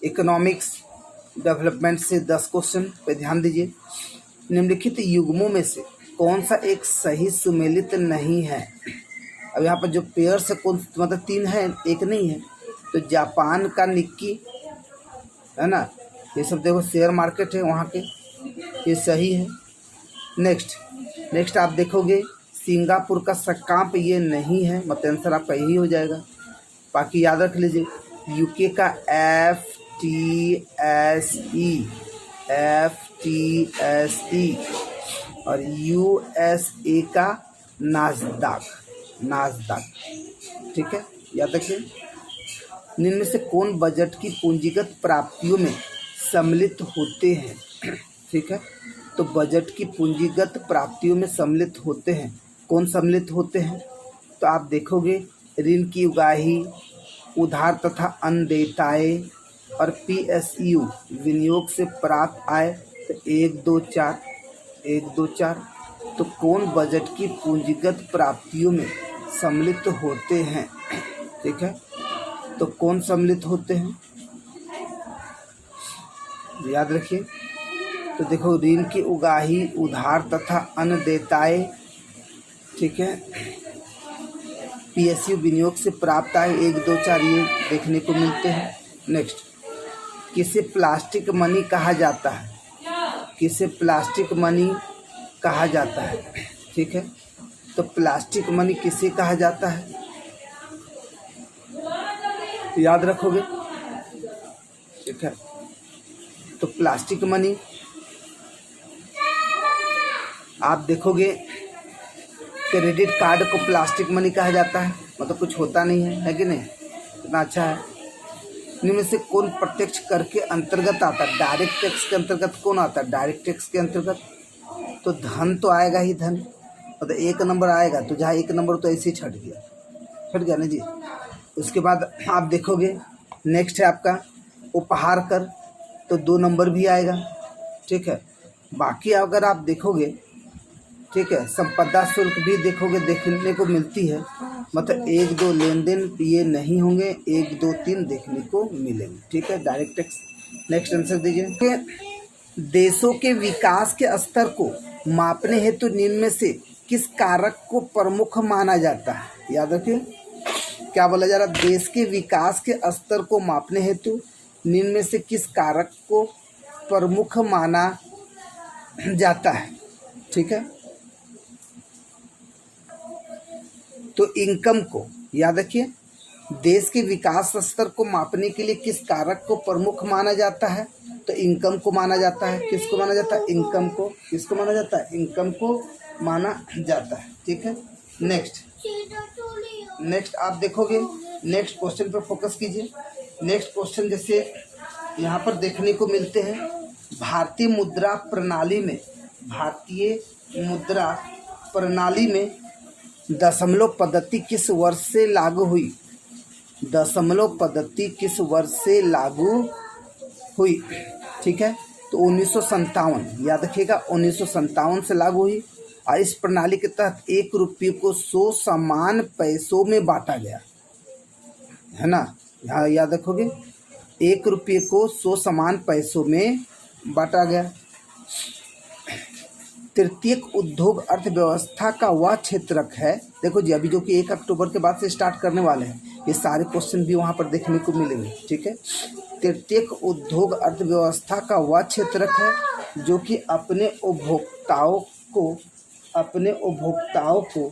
Economics development से 10 question पे ध्यान दीजिए। निम्नलिखित युग्मों में से कौन सा एक सही सुमेलित नहीं है। अब यहाँ पर जो पेयर से कौन मतलब 3 है, एक नहीं है। तो जापान का निक्की है ना, ये सब देखो शेयर मार्केट है वहाँ के, ये सही है। नेक्स्ट आप देखोगे सिंगापुर का सकांप, ये नहीं है, मतलब आंसर आपका यही हो जाएगा। बाकी याद रख लीजिए यूके का FTSE और USA का नास्डाक, ठीक है, याद रखिए। निम्न में से कौन बजट की पूंजीगत प्राप्तियों में सम्मिलित होते हैं, ठीक है। तो बजट की पूंजीगत प्राप्तियों में सम्मिलित होते हैं, कौन सम्मिलित होते हैं। तो आप देखोगे ऋण की उगाही, उधार तथा अन्नदेयताएं और PSU विनियोग से प्राप्त आय। तो 1 2 4। तो कौन बजट की पूंजीगत प्राप्तियों में सम्मिलित होते हैं, ठीक है। तो कौन सम्मिलित होते हैं याद रखिए। तो देखो ऋण की उगाही, उधार तथा अन्नदेयताएं, ठीक है, PSU विनियोग से प्राप्त आय 1 2 4 ये देखने को मिलते हैं। नेक्स्ट, किसे प्लास्टिक मनी कहा जाता है, किसे प्लास्टिक मनी कहा जाता है, ठीक है। तो प्लास्टिक मनी किसे कहा जाता है याद रखोगे, ठीक है। तो प्लास्टिक मनी आप देखोगे क्रेडिट कार्ड को प्लास्टिक मनी कहा जाता है, मतलब कुछ होता नहीं है कि नहीं, इतना अच्छा है। इनमें में से कौन प्रत्यक्ष कर के अंतर्गत आता है, डायरेक्ट टैक्स के अंतर्गत कौन आता है, डायरेक्ट टैक्स के अंतर्गत। तो धन तो आएगा ही, धन मतलब 1 नंबर आएगा, तो जहाँ 1 नंबर तो ऐसे ही छट गया ना जी। उसके बाद आप देखोगे नेक्स्ट है आपका उपहार कर, तो 2 नंबर भी आएगा, ठीक है। बाकी अगर आप देखोगे, ठीक है, संपदा शुल्क भी देखोगे, देखने को मिलती है, मतलब 1 2 लेन देन ये नहीं होंगे, 1 2 3 देखने को मिलेंगे, ठीक है, डायरेक्ट टैक्स। नेक्स्ट आंसर दीजिए। देशों के विकास के स्तर को मापने हेतु निम्न में से किस कारक को प्रमुख माना जाता है, याद रखिए क्या बोला जा रहा है, देश के विकास के स्तर को मापने हेतु निम्न में से किस कारक को प्रमुख माना जाता है, ठीक है। तो इनकम को याद रखिए, देश के विकास स्तर को मापने के लिए किस कारक को प्रमुख माना जाता है, तो इनकम को माना जाता है। किसको माना जाता है, इनकम को। किसको माना जाता है, इनकम को माना जाता है, ठीक है। नेक्स्ट आप देखोगे, नेक्स्ट क्वेश्चन पर फोकस कीजिए। नेक्स्ट क्वेश्चन जैसे यहाँ पर देखने को मिलते हैं, भारतीय मुद्रा प्रणाली में दशमलव पद्धति किस वर्ष से लागू हुई, दशमलव पद्धति किस वर्ष से लागू हुई, ठीक है। तो 1957, याद रखिएगा 1957 से लागू हुई। और इस प्रणाली के तहत 1 रुपये को 100 समान पैसों में बांटा गया, है ना, यहाँ याद रखोगे 1 रुपये को 100 समान पैसों में बांटा गया। तृतीयक उद्योग अर्थव्यवस्था का वह क्षेत्रक है, देखो जी अभी जो कि 1 अक्टूबर के बाद से स्टार्ट करने वाले हैं, ये सारे क्वेश्चन भी वहाँ पर देखने को मिलेंगे, ठीक है। तृतीयक उद्योग अर्थव्यवस्था का वह क्षेत्रक है जो कि अपने उपभोक्ताओं को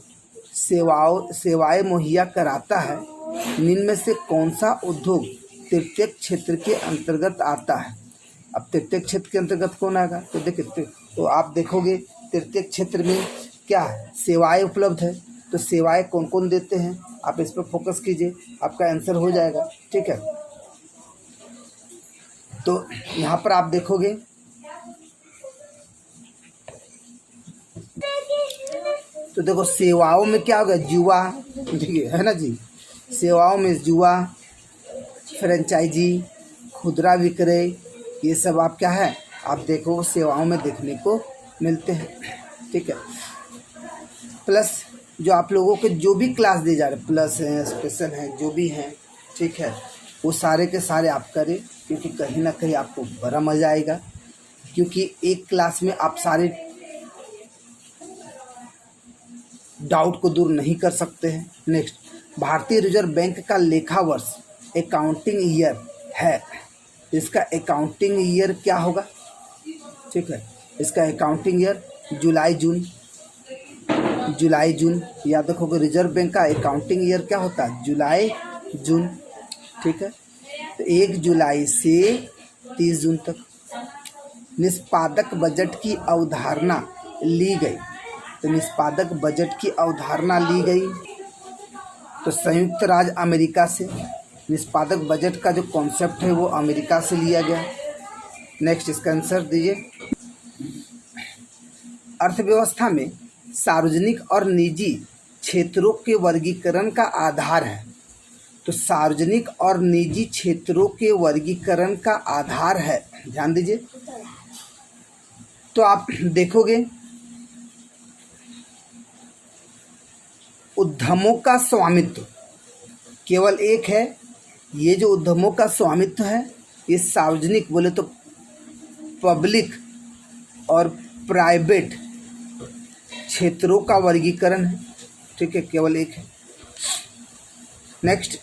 सेवाएं मुहैया कराता है। निम्न में से कौन सा उद्योग तृतीयक क्षेत्र के अंतर्गत आता है। अब तृतीयक क्षेत्र के अंतर्गत कौन आएगा, तो देखिए तो आप देखोगे तृतीयक क्षेत्र में क्या है, सेवाएं उपलब्ध है। तो सेवाएं कौन कौन देते हैं, आप इस पर फोकस कीजिए, आपका आंसर हो जाएगा, ठीक है। तो यहाँ पर आप देखोगे तो देखो सेवाओं में क्या होगा, जुआ, ठीक है ना जी। सेवाओं में जुआ, फ्रेंचाइजी, खुदरा विक्रय, ये सब आप क्या है, आप देखो सेवाओं में देखने को मिलते हैं, ठीक है। प्लस जो आप लोगों के जो भी क्लास दिए जा रहे हैं, प्लस हैं, स्पेशल हैं, जो भी हैं, ठीक है, वो सारे के सारे आप करें, क्योंकि कहीं ना कहीं आपको बड़ा मज़ा आएगा, क्योंकि एक क्लास में आप सारे डाउट को दूर नहीं कर सकते हैं। नेक्स्ट, भारतीय रिजर्व बैंक का लेखा वर्ष अकाउंटिंग ईयर है, इसका अकाउंटिंग ईयर क्या होगा? ठीक है, इसका अकाउंटिंग ईयर जुलाई जून याद रखोगे। रिजर्व बैंक का अकाउंटिंग ईयर क्या होता है? जुलाई जून। ठीक है, तो 1 जुलाई से 30 जून तक। निष्पादक बजट की अवधारणा ली गई, तो निष्पादक बजट की अवधारणा ली गई तो संयुक्त राज्य अमेरिका से। निष्पादक बजट का जो कॉन्सेप्ट है वो अमेरिका से लिया गया। नेक्स्ट, इसका आंसर दीजिए। अर्थव्यवस्था में सार्वजनिक और निजी क्षेत्रों के वर्गीकरण का आधार है, तो सार्वजनिक और निजी क्षेत्रों के वर्गीकरण का आधार है, ध्यान दीजिए। तो आप देखोगे उद्यमों का स्वामित्व केवल एक है। ये जो उद्यमों का स्वामित्व है ये सार्वजनिक बोले तो पब्लिक और प्राइवेट क्षेत्रों का वर्गीकरण है। ठीक है, केवल एक है। नेक्स्ट,